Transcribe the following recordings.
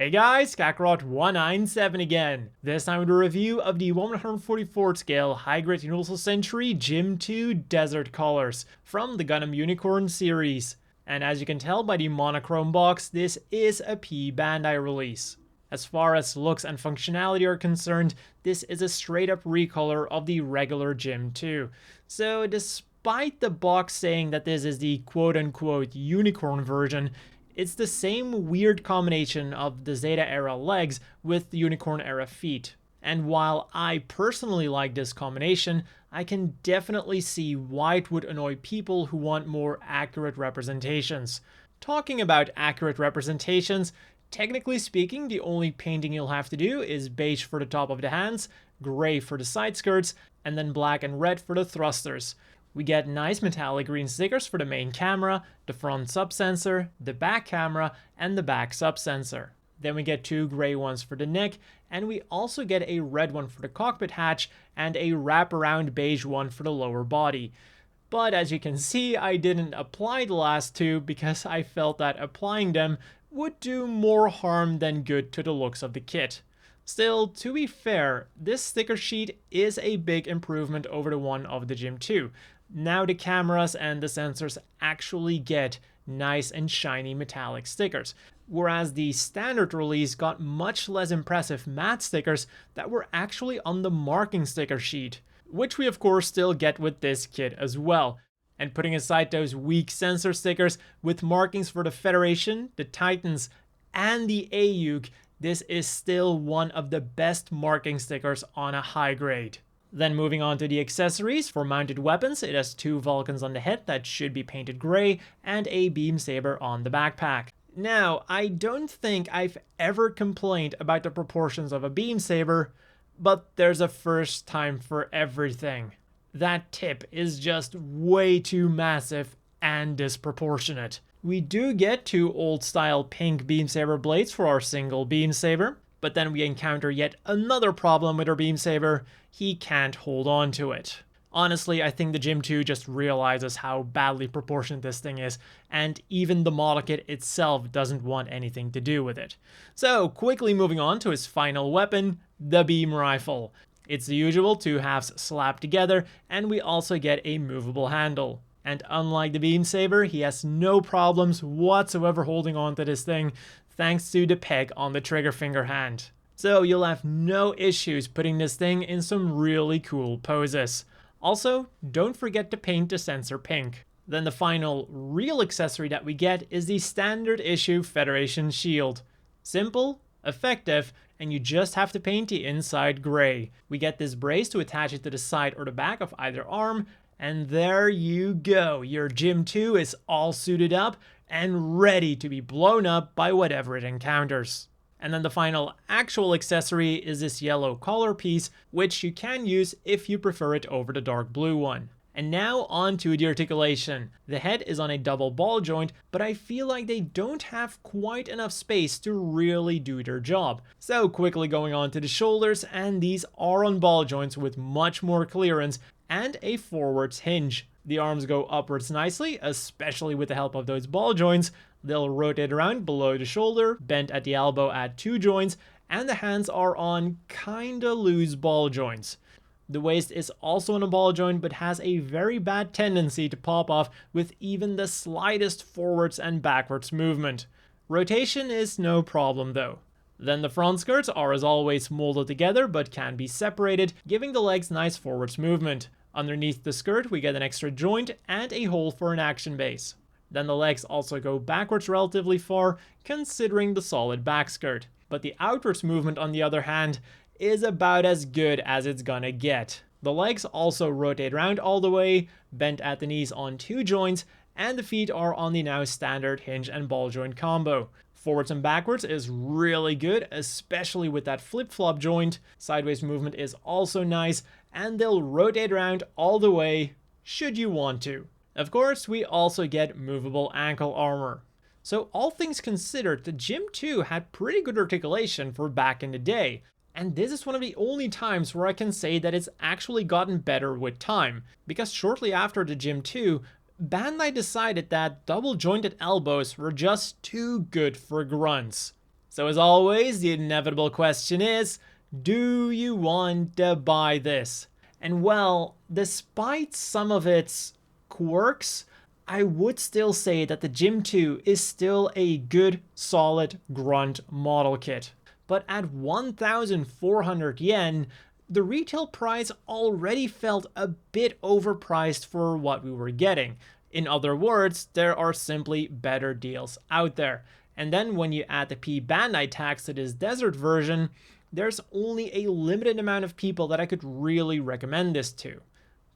Hey guys, Kakarot197 again. This time with a review of the 144th scale high-grade Universal Century Gym 2 Desert Colors from the Gundam Unicorn series. And as you can tell by the monochrome box, this is a P Bandai release. As far as looks and functionality are concerned, this is a straight up recolor of the regular Gym 2. So despite the box saying that this is the quote-unquote unicorn version, it's the same weird combination of the Zeta era legs with the Unicorn era feet. And while I personally like this combination, I can definitely see why it would annoy people who want more accurate representations. Talking about accurate representations, technically speaking, the only painting you'll have to do is beige for the top of the hands, gray for the side skirts, and then black and red for the thrusters. We get nice metallic green stickers for the main camera, the front subsensor, the back camera, and the back subsensor. Then we get two gray ones for the neck, and we also get a red one for the cockpit hatch and a wraparound beige one for the lower body. But as you can see, I didn't apply the last two because I felt that applying them would do more harm than good to the looks of the kit. Still, to be fair, this sticker sheet is a big improvement over the one of the Gym 2. Now the cameras and the sensors actually get nice and shiny metallic stickers, whereas the standard release got much less impressive matte stickers that were actually on the marking sticker sheet, which we of course still get with this kit as well. And putting aside those weak sensor stickers, with markings for the Federation, the Titans, and the HGUC, this is still one of the best marking stickers on a high grade. Then moving on to the accessories, for mounted weapons, it has two Vulcans on the head that should be painted gray, and a beam saber on the backpack. Now, I don't think I've ever complained about the proportions of a beam saber, but there's a first time for everything. That tip is just way too massive and disproportionate. We do get two old-style pink beam saber blades for our single beam saber, but then we encounter yet another problem with our beam saber: he can't hold on to it. Honestly, I think the Gym 2 just realizes how badly proportioned this thing is, and even the model kit itself doesn't want anything to do with it. So quickly moving on to his final weapon, the beam rifle. It's the usual two halves slapped together, and we also get a movable handle. And unlike the beam saber, he has no problems whatsoever holding on to this thing, thanks to the peg on the trigger finger hand. So you'll have no issues putting this thing in some really cool poses. Also, don't forget to paint the sensor pink. Then the final real accessory that we get is the standard issue Federation shield. Simple, effective, and you just have to paint the inside gray. We get this brace to attach it to the side or the back of either arm, and there you go. Your Gym 2 is all suited up and ready to be blown up by whatever it encounters. And then the final actual accessory is this yellow collar piece, which you can use if you prefer it over the dark blue one. And now on to the articulation. The head is on a double ball joint, but I feel like they don't have quite enough space to really do their job. So quickly going on to the shoulders, and these are on ball joints with much more clearance and a forwards hinge. The arms go upwards nicely, especially with the help of those ball joints. They'll rotate around below the shoulder, bent at the elbow at two joints, and the hands are on kinda loose ball joints. The waist is also on a ball joint, but has a very bad tendency to pop off with even the slightest forwards and backwards movement. Rotation is no problem though. Then the front skirts are as always molded together but can be separated, giving the legs nice forwards movement. Underneath the skirt we get an extra joint and a hole for an action base. Then the legs also go backwards relatively far, considering the solid back skirt. But the outwards movement, on the other hand, is about as good as it's gonna get. The legs also rotate around all the way, bent at the knees on two joints, and the feet are on the now standard hinge and ball joint combo. Forwards and backwards is really good, especially with that flip-flop joint. Sideways movement is also nice, and they'll rotate around all the way, should you want to. Of course, we also get movable ankle armor. So all things considered, the Gym 2 had pretty good articulation for back in the day. And this is one of the only times where I can say that it's actually gotten better with time, because shortly after the Gym 2, Bandai decided that double jointed elbows were just too good for grunts. So as always, the inevitable question is, do you want to buy this? And well, despite some of its quirks, I would still say that the Gym 2 is still a good, solid grunt model kit. But at 1,400 yen, the retail price already felt a bit overpriced for what we were getting. In other words, there are simply better deals out there. And then when you add the P Bandai tax to this desert version, there's only a limited amount of people that I could really recommend this to.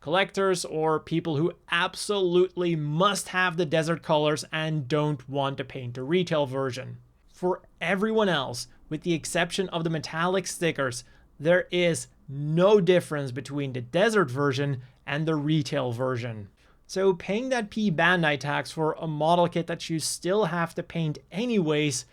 Collectors or people who absolutely must have the desert colors and don't want to paint a retail version. For everyone else, with the exception of the metallic stickers, there is no difference between the desert version and the retail version. So paying that P Bandai tax for a model kit that you still have to paint anyways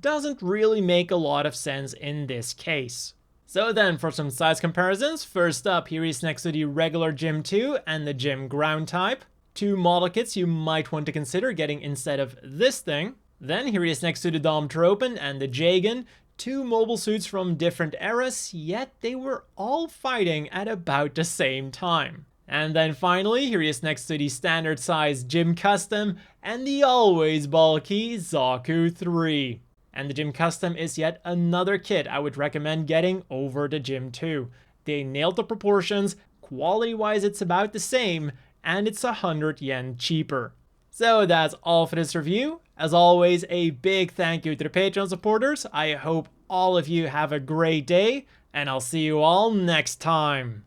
doesn't really make a lot of sense in this case. So then for some size comparisons, first up here is next to the regular Gym 2 and the Gym Ground type. Two model kits you might want to consider getting instead of this thing. Then here he is next to the Dom Tropen and the Jagan, two mobile suits from different eras, yet they were all fighting at about the same time. And then finally, here he is next to the standard size Gym Custom and the always bulky Zaku 3. And the Gym Custom is yet another kit I would recommend getting over the Gym 2. They nailed the proportions, quality-wise it's about the same, and it's 100 yen cheaper. So that's all for this review. As always, a big thank you to the Patreon supporters. I hope all of you have a great day, and I'll see you all next time.